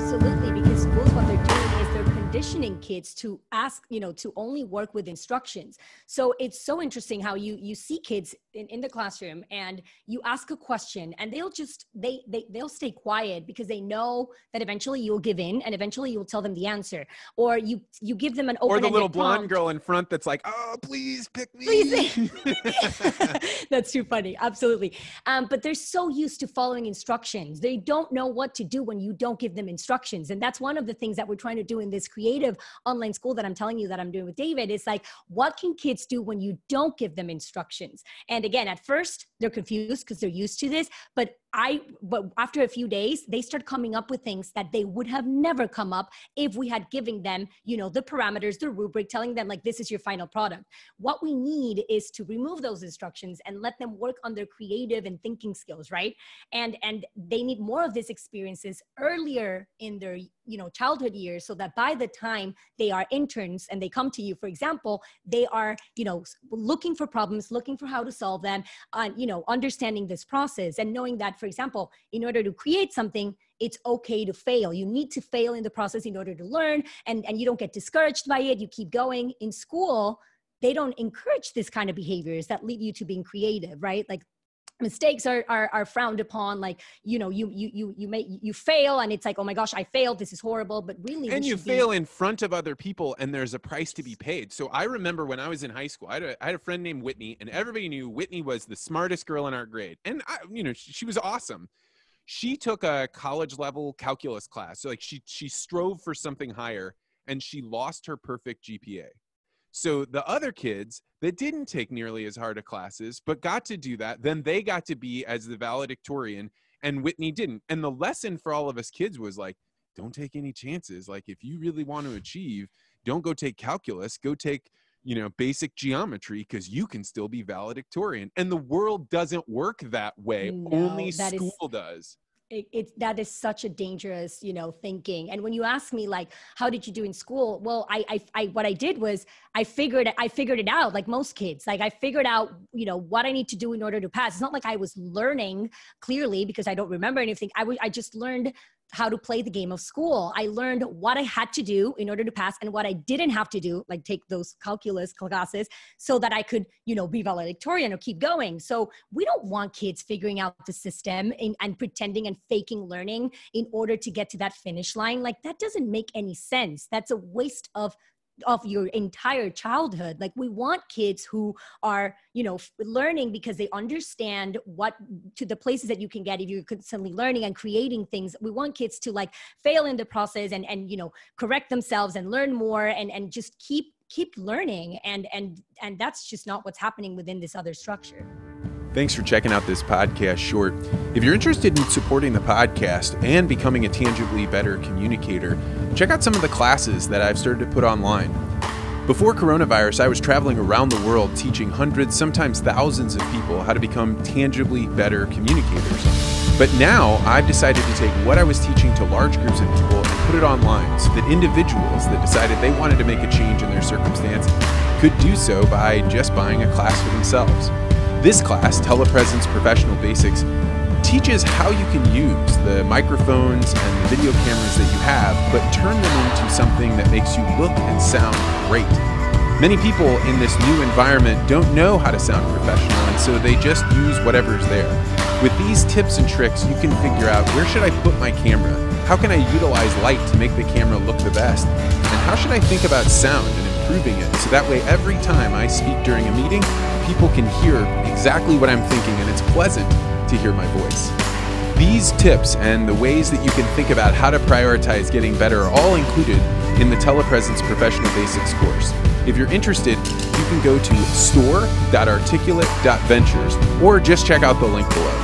Absolutely, because schools, what they're doing is they're conditioning kids to ask, to only work with instructions. So it's so interesting how you see kids in the classroom and you ask a question and they'll just, they'll stay quiet because they know that eventually you'll give in and eventually you'll tell them the answer. Or you give them an open-ended Or the little blonde prompt. girl in front that's like, oh, please pick me. Please. That's too funny. Absolutely. But they're so used to following instructions. They don't know what to do when you don't give them instructions. And that's one of the things that we're trying to do in this creative online school that I'm telling you that I'm doing with David. It's like, what can kids do when you don't give them instructions? And again, at first they're confused because they're used to this, but after a few days, they start coming up with things that they would have never come up if we had given them, the parameters, the rubric, telling them like, this is your final product. What we need is to remove those instructions and let them work on their creative and thinking skills, right? And they need more of these experiences earlier in their, childhood years, so that by the time they are interns and they come to you, for example, they are, looking for problems, looking for how to solve them, understanding this process and knowing that, for example, in order to create something, it's okay to fail. You need to fail in the process in order to learn, and you don't get discouraged by it. You keep going. In school, they don't encourage this kind of behaviors that lead you to being creative, right? Like, mistakes are frowned upon. Like, you fail and it's like, oh my gosh, I failed. This is horrible. But really, and you fail in front of other people and there's a price to be paid. So I remember when I was in high school, I had a friend named Whitney, and everybody knew Whitney was the smartest girl in our grade. And she was awesome. She took a college level calculus class. So like she strove for something higher and she lost her perfect GPA. So the other kids that didn't take nearly as hard of classes, but got to do that, then they got to be as the valedictorian, and Whitney didn't. And the lesson for all of us kids was like, don't take any chances. Like, if you really want to achieve, don't go take calculus, go take, basic geometry, because you can still be valedictorian. And the world doesn't work that way. No, only school does. That is such a dangerous, thinking. And when you ask me, like, how did you do in school? Well, what I did was I figured it out, like most kids. Like, I figured out, what I need to do in order to pass. It's not like I was learning clearly because I don't remember anything. I just learned how to play the game of school. I learned what I had to do in order to pass and what I didn't have to do, like take those calculus classes, so that I could, be valedictorian or keep going. So we don't want kids figuring out the system and pretending and faking learning in order to get to that finish line. Like, that doesn't make any sense. That's a waste of your entire childhood. Like, we want kids who are, learning because they understand to the places that you can get if you're constantly learning and creating things. We want kids to like fail in the process and correct themselves and learn more and just keep learning. And that's just not what's happening within this other structure. Thanks for checking out this podcast short. If you're interested in supporting the podcast and becoming a tangibly better communicator, check out some of the classes that I've started to put online. Before coronavirus, I was traveling around the world teaching hundreds, sometimes thousands of people how to become tangibly better communicators. But now I've decided to take what I was teaching to large groups of people and put it online so that individuals that decided they wanted to make a change in their circumstance could do so by just buying a class for themselves. This class, Telepresence Professional Basics, teaches how you can use the microphones and the video cameras that you have, but turn them into something that makes you look and sound great. Many people in this new environment don't know how to sound professional, and so they just use whatever's there. With these tips and tricks, you can figure out, where should I put my camera? How can I utilize light to make the camera look the best? And how should I think about sound and improving it, so that way every time I speak during a meeting, people can hear exactly what I'm thinking and it's pleasant to hear my voice. These tips and the ways that you can think about how to prioritize getting better are all included in the Telepresence Professional Basics course. If you're interested, you can go to store.articulate.ventures or just check out the link below.